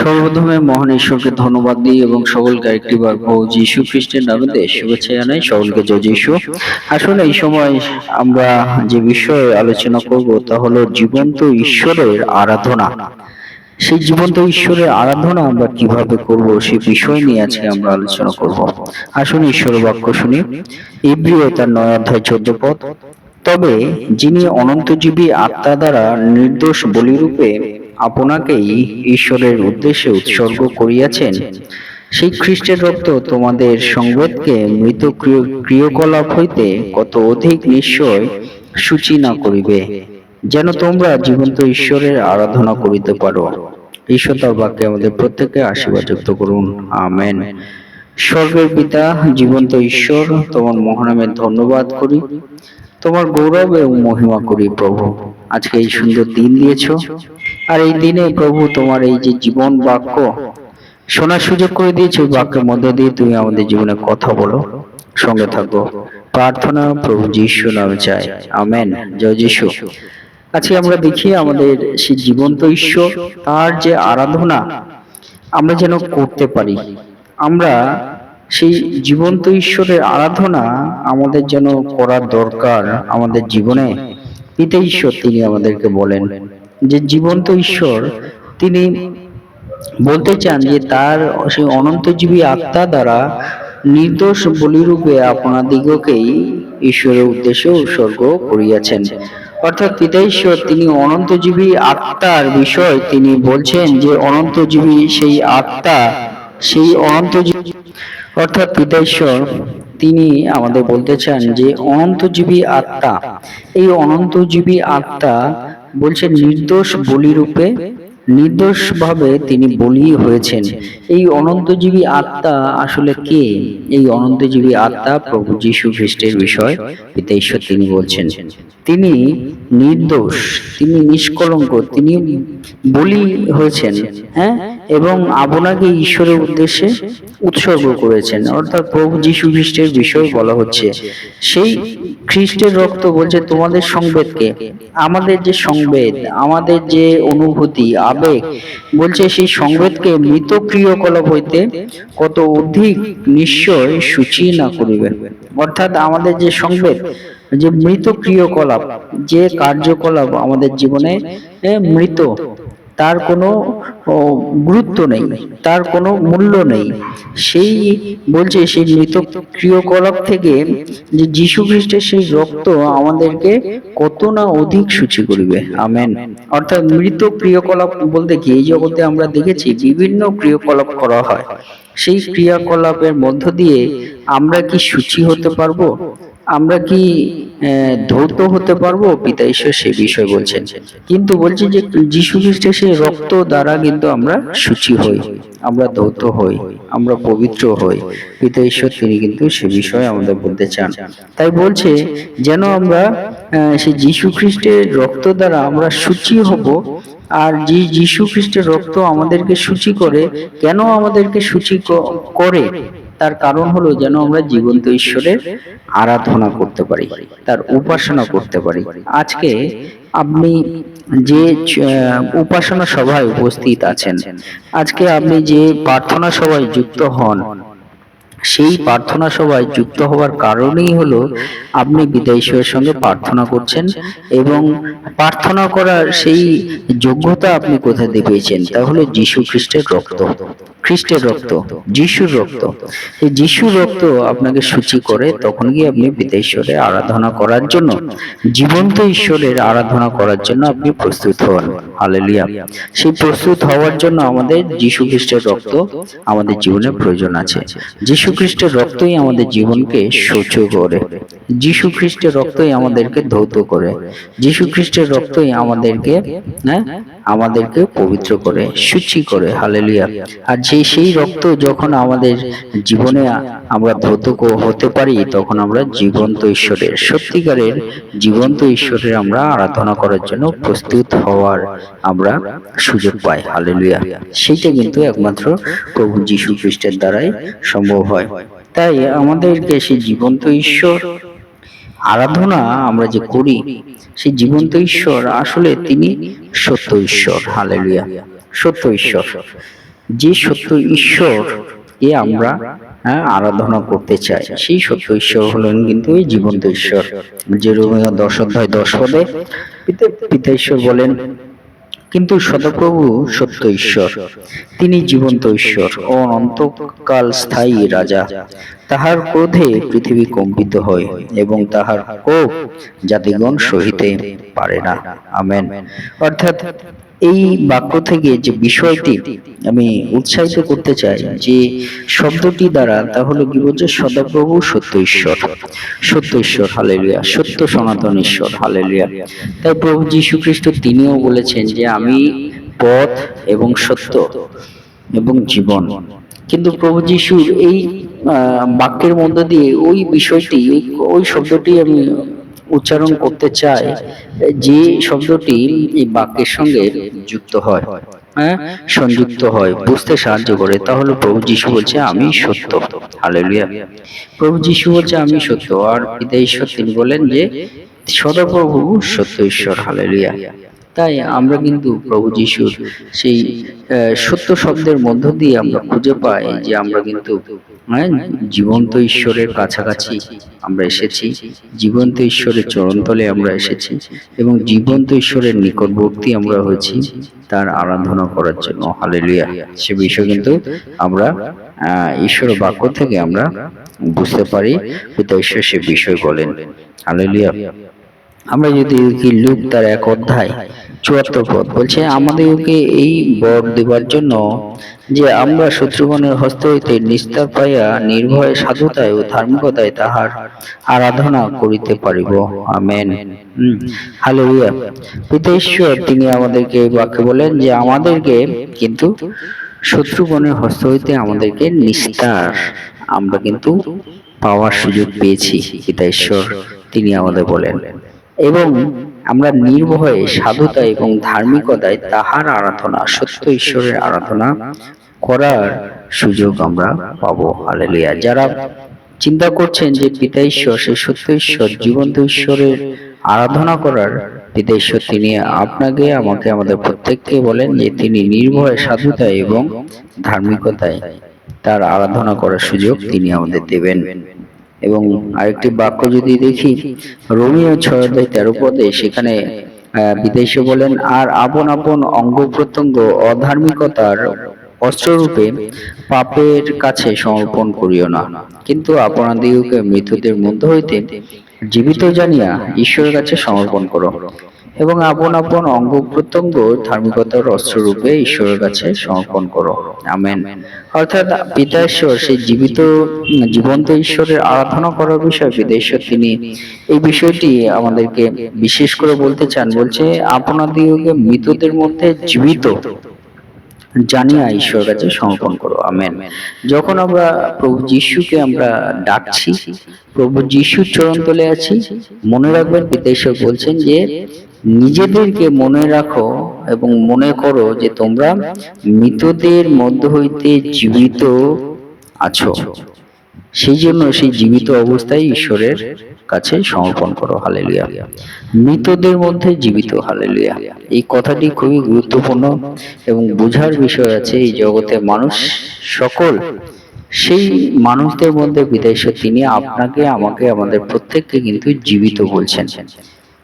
সর্বপ্রথমে মহান ঈশ্বরকে ধন্যবাদ দিই এবং সকলকে আরেকটিবার প্রভু যীশু খ্রিস্টের নামে শুভেচ্ছা জানাই। সকলকে জয় যীশু। আসলে এই সময় আমরা যে বিষয়ে আলোচনা করব তা হলো জীবন্ত ঈশ্বরের আরাধনা। সেই জীবন্ত ঈশ্বরের আরাধনা আমরা কিভাবে করব সেই বিষয় নিয়ে আজকে আমরা আলোচনা করব। আসুন ঈশ্বরের বাক্য শুনি। ইব্রিয় তার 9 অধ্যায় 14 পদ। তবে যিনি অনন্তজীবী আত্মা দ্বারা নির্দোষ বলিরূপে আপনাকেই ঈশ্বরের উদ্দেশ্যে উৎসর্গ করিয়াছেন, সেই খ্রিস্টের রক্ত তোমাদের সংবেদকে মৃত ক্রিয়াকলাপ হইতে কত অধিক নিশ্চয় সূচি না করিবে, যেন তোমরা জীবন্ত ঈশ্বরের আরাধনা করিতে পারো। ঈশ্বর তার বাক্যে আমাদের প্রত্যেককে আশীর্বাদ যুক্ত করুন, আমেন। স্বর্গের পিতা, জীবন্ত ঈশ্বর, তোমার মহানামে ধন্যবাদ করি, তোমার গৌরব এবং মহিমা করি প্রভু। আজকে এই সুন্দর দিন দিয়েছ, আর এই দিনে প্রভু তোমার এই যে জীবন বাক্য শোনার সুযোগ করে দিয়েছো, বাক্যের মধ্যে দিয়ে তুমি আমাদের জীবনে কথা বলো, সঙ্গে থাকো। প্রার্থনা প্রভু যীশু নামে চাই, আমেন। জয় যীশু। আজকে আমরা দেখি আমাদের সেই জীবন্ত ঈশ্বর, তার যে আরাধনা আমরা যেন করতে পারি। আমরা সেই জীবন্ত ঈশ্বরের আরাধনা আমাদের যেন করার দরকার আমাদের জীবনে। পিতা ঈশ্বর তিনি আমাদেরকে বলেন যে জীবন্ত ঈশ্বর তিনি বলতে চান যে তার সেই অনন্তজীবী আত্মা দ্বারা নির্দোষ বলিরূপে আপনাদিগকেই ঈশ্বরের উদ্দেশ্যে উৎসর্গ করিয়াছেন। অর্থাৎ পিতা ঈশ্বর তিনি অনন্তজীবী আত্মার বিষয় তিনি বলছেন যে অনন্তজীবী সেই আত্মা, সেই অনন্তজীবী অর্থাৎ পিতা ঈশ্বর তিনি আমাদের বলতে চান যে অনন্তজীবী আত্মা, এই অনন্তজীবী আত্মা বলছেন নির্দোষ বলিরূপে, নির্দোষভাবে তিনি বলি হয়েছেন। এই অনন্তজীবী আত্মা আসলে কে? এই অনন্তজীবী আত্মা প্রভু যীশু খ্রিস্টের বিষয় পিতা ঈশ্বর তিনি বলছেন। তিনি নির্দোষ, তিনি নিষ্কলঙ্ক, তিনি বলি হয়েছেন, হ্যাঁ, এবং আপনাকে ঈশ্বরের উদ্দেশ্যে উৎসর্গ করেছেন। অর্থাৎ প্রভু যীশু খ্রিস্টের বিষয় বলা হচ্ছে। সেই খ্রিস্টের রক্ত বলছে তোমাদের সংবেদকে, আমাদের যে সংবেদ, আমাদের যে অনুভূতি, আবেগ, বলছে সেই সংবেদকে মৃত ক্রিয়াকলাপ হইতে কত অধিক নিশ্চয় সূচি না করিবে। অর্থাৎ আমাদের যে সংবেদ, যে মৃত ক্রিয়াকলাপ, যে কার্যকলাপ আমাদের জীবনে মৃত, তার কোনো গুরুত্ব নেই, তার কোনো মূল্য নেই, সেই বলছে সেই মৃত ক্রিয়াকলাপ থেকে যে যীশু খ্রিস্টের সেই রক্ত আমাদেরকে কত না অধিক সূচি করিবে, আমেন। অর্থাৎ মৃত ক্রিয়াকলাপ বলতে কি, এই জগতে আমরা দেখেছি বিভিন্ন ক্রিয়াকলাপ করা হয়, সেই ক্রিয়াকলাপের মধ্য দিয়ে আমরা কি সূচি হতে পারবো, আমরা কি ধৌত হতে পারবো? পিতা ঈশ্বর সে বিষয় বলছেন। কিন্তু বলছে যে যীশু খ্রিস্টের সেই রক্ত দ্বারা কিন্তু আমরা সূচি হই, আমরা ধৌত হই, আমরা পবিত্র হই। পিতা ঈশ্বর তিনি কিন্তু সে বিষয়ে আমাদের বলতে চান। তাই বলছে যেন আমরা সেই যীশু খ্রিস্টের রক্ত দ্বারা আমরা সূচি হব। আর যে যীশু খ্রিস্টের রক্ত আমাদেরকে সূচি করে, কেন আমাদেরকে সূচি করে? তার কারণ হলো যেন আমরা জীবন্ত ঈশ্বরের আরাধনা করতে পারি, তার উপাসনা করতে পারি। আজকে আপনি যে উপাসনা সভায় উপস্থিত আছেন, আজকে আপনি যে প্রার্থনা সভায় যুক্ত হন, সেই প্রার্থনা সভায় যুক্ত হওয়ার কারণেই হলো আপনি পিতা ঈশ্বরের সঙ্গে প্রার্থনা করছেন, এবং প্রার্থনা করার সেই যোগ্যতা আপনি কোথা দিয়ে পেয়েছেন? তাহলে যীশু খ্রিস্টের রক্ত, খ্রিস্টের রক্ত, যীশুর রক্ত। এই যীশুর রক্ত আপনাকে সূচি করে, তখন গিয়ে আপনি পিতা ঈশ্বরের আরাধনা করার জন্য, জীবন্ত ঈশ্বরের আরাধনা করার জন্য আপনি প্রস্তুত হন। হালেলুয়া। সেই প্রস্তুত হওয়ার জন্য আমাদের যীশু খ্রিস্টের রক্ত আমাদের জীবনে প্রয়োজন আছে। যীশু খ্রিস্টের রক্তই আমাদের জীবনকে স্বচ্ছ করে, যীশু খ্রিস্টের রক্তই আমাদেরকে ধৌত করে, যীশু খ্রিস্টের রক্তই আমাদেরকে পবিত্র করে, সূচি করে। হালেলুয়া। আর সেই রক্ত যখন আমাদের জীবনে আমরা ধৌত হতে পারি, তখন আমরা জীবন্ত ঈশ্বরের, সত্যিকারের জীবন্ত ঈশ্বরের আমরা আরাধনা করার জন্য প্রস্তুত হওয়ার আমরা সুযোগ পাই। হালেলুয়া। সেইটা কিন্তু একমাত্র প্রভু যীশু খ্রিস্টের দ্বারাই সম্ভব হয়। তাই আমাদেরকে সেই জীবন্ত ঈশ্বর আরাধনা আমরা যে করি, সেই জীবন্ত ঈশ্বর আসলে তিনি সত্য ঈশ্বর। হালেলুয়া। সত্য ঈশ্বর। যে সত্য ঈশ্বর কে আমরা আরাধনা করতে চাই, সেই সত্য ঈশ্বর হলেন কিন্তু এই জীবন্ত ঈশ্বর। যে রোমিও 10 অধ্যায় 10 পদে পিতা ঈশ্বর বলেন, কিন্তু সদাপ্রভু সত্য ঈশ্বর, তিনি জীবন্ত ঈশ্বর ও অনন্তকাল স্থায়ী রাজা। তাহার ক্রোধে পৃথিবী কম্পিত হয় এবং তাহার কোপ জাতিগণ সহিতে পারে না। আমেন। অর্থাৎ এই বাক্য থেকে যে বিষয়টি আমি উৎসাহিত করতে চাই, যে শব্দটি দ্বারা, তাহলে কি বলছে? সদাপ্রভু সত্য ঈশ্বর, সত্য ঈশ্বর, হালেলুয়া, সত্য সনাতন ঈশ্বর, হালেলুয়া। তাই প্রভু যীশু খ্রিস্ট তিনিও বলেছেন যে আমি পথ এবং সত্য এবং জীবন। কিন্তু প্রভু যীশুর এই বাক্যের মধ্য দিয়ে ওই বিষয়টি, ওই শব্দটি আমি উচ্চারণ করতে চাই, যে শব্দটি এই বাক্যের সঙ্গে যুক্ত হয়, সংযুক্ত হয়, বুঝতে সাহায্য করে। তাহলে প্রভু যীশু বলছে আমি সত্য, হালেলুয়া। প্রভু যীশু বলছে আমি সত্য, আর পিতা ঈশ্বর তিনি বলেন যে সদাপ্রভু সত্য ঈশ্বর, হালেলুয়া। তাই আমরা কিন্তু প্রভু যীশুর সেই সত্য শব্দের মধ্য দিয়ে আমরা খুঁজে পাই যে আমরা কিন্তু জীবন্ত ঈশ্বরের কাছাকাছি আমরা এসেছি, জীবন্ত ঈশ্বরের চরণতলে আমরা এসেছি এবং জীবন্ত ঈশ্বরের নিকটবর্তী আমরা হয়েছি তার আরাধনা করার জন্য, হালেলুয়া। সে বিষয় কিন্তু আমরা ঈশ্বর বাক্য থেকে আমরা বুঝতে পারি। পিতা ঈশ্বর সে বিষয় বলেন, হালেলুয়া। আমরা যদি লুক তার 1 অধ্যায় 74 পদ বলছে, আমাদেরকে এই বর দেবার জন্য যে আমরা শত্রুগণের হস্ত হইতে নিস্তার পাইয়া নির্ভয়ে সাধুতায় ও ধার্মিকতায় তাহার আরাধনা করিতে পারিব। আমেন। হালেলুয়া। পিতা ঈশ্বর তিনি আমাদেরকে এই বাক্যে বলেন যে আমাদেরকে কিন্তু শত্রুগণের হস্ত হইতে আমাদেরকে নিস্তার আমরা কিন্তু পাওয়ার সুযোগ পেয়েছি। পিতা ঈশ্বর তিনি আমাদের বলেন, এবং আমরা নির্ভয়ে সাধুতা এবং ধার্মিকতায় তাহার আরাধনা, সত্য ঈশ্বরের আরাধনা করার সুযোগ আমরা পাবো, হালেলুয়া। যারা চিন্তা করছেন যে পিতা ঈশ্বর সেই সত্য ঈশ্বর, জীবন্ত ঈশ্বরের আরাধনা করার, পিতা ঈশ্বর তিনি আপনাকে, আমাকে, আমাদের প্রত্যেককে বলেন যে তিনি নির্ভয়ে সাধুতা এবং ধার্মিকতায় তার আরাধনা করার সুযোগ তিনি আমাদের দেবেন। এবং আরেকটি বাক্য যদি দেখি, রোমিও 6 অধ্যায় 13 পদে, সেখানে পিতা ঈশ্বর বলেন, আর আপন আপন অঙ্গ প্রত্যঙ্গ অধার্মিকতার অস্ত্ররূপে পাপের কাছে সমর্পণ করিও না, কিন্তু আপনাদিগকে মৃতদের মধ্য হইতে জীবিত জানিয়া ঈশ্বরের কাছে সমর্পণ করো, এবং আপন আপন অঙ্গ প্রত্যঙ্গ ধার্মিকতার অস্ত্ররূপে ঈশ্বরের কাছে সমর্পণ করো। আমেন। অর্থাৎ পিতা ঈশ্বর সেই জীবন্ত ঈশ্বরের আরাধনা করার বিষয়, পিতা ঈশ্বর তিনি এই বিষয়টি আমাদেরকে বিশেষ করে বলতে চান। বলছে আপনাদিগকে মৃতদের মধ্যে জীবিত জানিয়া ঈশ্বরের কাছে সমর্পণ করো। আমেন। যখন আমরা প্রভু যীশুকে আমরা ডাকছি, প্রভু যীশুর চরণতলে আছি, মনে রাখবেন পিতা ঈশ্বর বলছেন যে নিজেদেরকে মনে রাখো এবং মনে করো যে তোমরা মৃতদের মধ্য হইতে জীবিত আছো, সেই জন্য সেই জীবিত অবস্থায় ঈশ্বরের কাছে সমর্পণ করো, হালেলুয়া। মৃতদের মধ্যে জীবিত, হালেলুয়া। এই কথাটি খুবই গুরুত্বপূর্ণ এবং বোঝার বিষয় আছে। এই জগতে মানুষ সকল সেই মানুষদের মধ্যে পিতা ঈশ্বর তিনি আপনাকে, আমাকে, আমাদের প্রত্যেককে কিন্তু জীবিত বলছেন,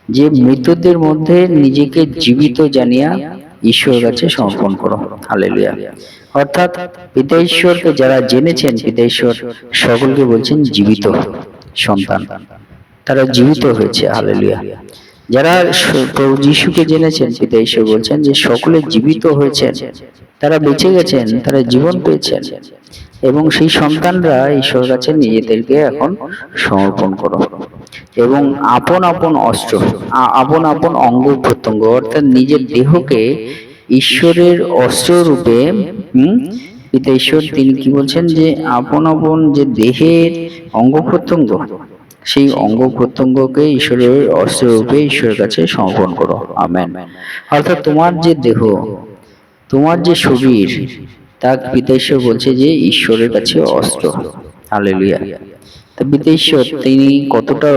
যে মৃতদের মধ্যে নিজেকে জীবিত জানিয়া ঈশ্বরের কাছে সমর্পণ করো, হালেলুয়া। অর্থাৎ পিতা ঈশ্বরকে যারা জেনেছেন, পিতা ঈশ্বর সকলকে বলছেন জীবিত সন্তান, তারা জীবিত হয়েছে, হালেলুয়া। যারা প্রভু যীশুকে জেনেছেন, পিতা ঈশ্বর বলছেন যে সকলে জীবিত হয়েছেন, তারা বেঁচে গেছেন, তারা জীবন পেয়েছেন, এবং সেই সন্তানরা ঈশ্বরের কাছে নিজেদেরকে এখন সমর্পণ করো, এবং আপন আপন অস্ত্র, আপন আপন অঙ্গ প্রত্যঙ্গ, অর্থাৎ নিজের দেহকে ঈশ্বরের অস্ত্র রূপে, পিতা ঈশ্বর তিনি কি বলছেন যে আপন আপন যে দেহের অঙ্গ প্রত্যঙ্গ, সেই অঙ্গ প্রত্যঙ্গকে ঈশ্বরের অস্ত্র রূপে ঈশ্বরের কাছে সমর্পণ করো। আমেন। অর্থাৎ তোমার যে দেহ, তোমার যে শরীর, তা পিতা ঈশ্বর বলছে যে ঈশ্বরের কাছে অস্ত্র, হালেলুয়া। তা পিতা ঈশ্বর তিনি কতটা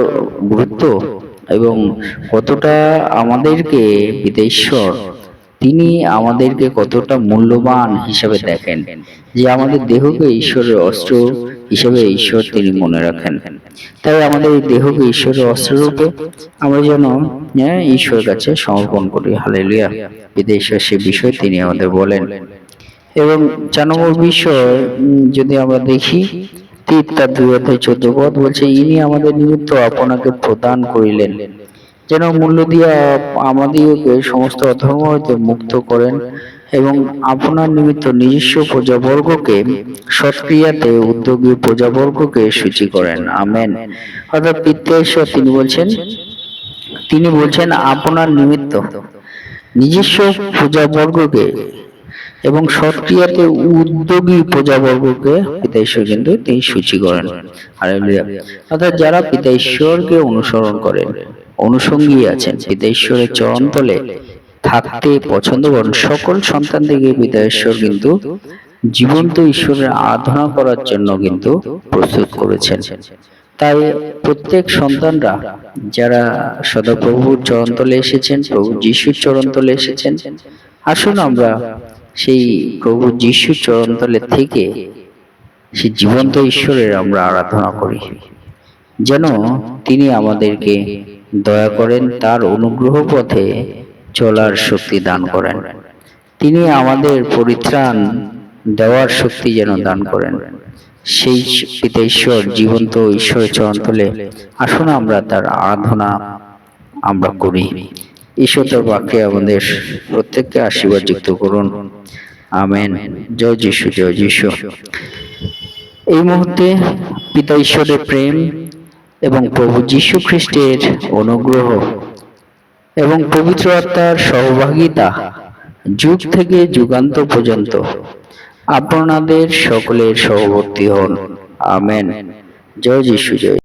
গুরুত্ব এবং কতটা আমাদেরকে পিতা ঈশ্বর তিনি আমাদেরকে কতটা মূল্যবান হিসেবে দেখেন, যে আমাদের দেহকে ঈশ্বরের অস্ত্র হিসেবে ঈশ্বর তিনি মনে রাখেন। তাই আমাদের এই দেহকে ঈশ্বরের অস্ত্ররূপে আমরা যেন ঈশ্বরের কাছে সমর্পণ করি। হালেলুয়া। পিতা ঈশ্বর সে বিষয় তিনি আমাদের বলেন। এবং 4 নম্বর বিষয় যদি আমরা দেখি, তীর তার 2:14 বলছে, ইনি আমাদের নিমিত্ত আপনাকে প্রদান করিলেন, যেন মূল্য দিয়া আমাদিগকে সমস্ত অধর্ম হইতে মুক্ত করেন এবং আপনার নিমিত্ত নিজস্ব প্রজাবর্গকে সৎক্রিয়াতে উদ্যোগী প্রজাবর্গকে সূচি করেন। আমেন। অর্থাৎ পিতা ঈশ্বর তিনি বলছেন আপনার নিমিত্ত নিজস্ব প্রজাবর্গকে এবং সৎক্রিয়াতে উদ্যোগী প্রজাবর্গকে পিতা ঈশ্বর কিন্তু তিনি সূচি করেন। হালেলুয়া। অর্থাৎ যারা পিতা ঈশ্বরকে অনুসরণ করেন, অনুসঙ্গী আছেন, পিতা ঈশ্বরের চরণতলে থাকতে পছন্দ করেন, সকল সন্তানদেরকে পিতা ঈশ্বর কিন্তু জীবন্ত ঈশ্বরের আরাধনা করার জন্য কিন্তু প্রস্তুত করেছেন। তাই প্রত্যেক সন্তানরা যারা সদাপ্রভুর চরণতলে এসেছেন, প্রভু যিশুর চরণতলে এসেছেন, আসুন আমরা সেই প্রভু যিশুর চরণতলে থেকে সেই জীবন্ত ঈশ্বরের আমরা আরাধনা করি, যেন তিনি আমাদেরকে দয়া করেন, তার অনুগ্রহ পথে চলার শক্তি দান করেন, তিনি আমাদের পরিত্রাণ দেওয়ার শক্তি যেন দান করেন। সেই পিতা ঈশ্বর জীবন্ত ঈশ্বরের চরণতলে আসুন আমরা তার আরাধনা আমরা করি। ঈশ্বর তার বাক্যে আমাদের প্রত্যেককে আশীর্বাদ যুক্ত করুন। আমেন। জয় যিশু, জয় যিশু। এই মুহূর্তে পিতা ঈশ্বরের প্রেম এবং প্রভু যীশু খ্রিস্টের অনুগ্রহ এবং পবিত্র আত্মার সহভাগিতা যুগ থেকে যুগান্ত পর্যন্ত আপনাদের সকলের সহবর্তী হন। আমেন। জয় যিশু, জয়।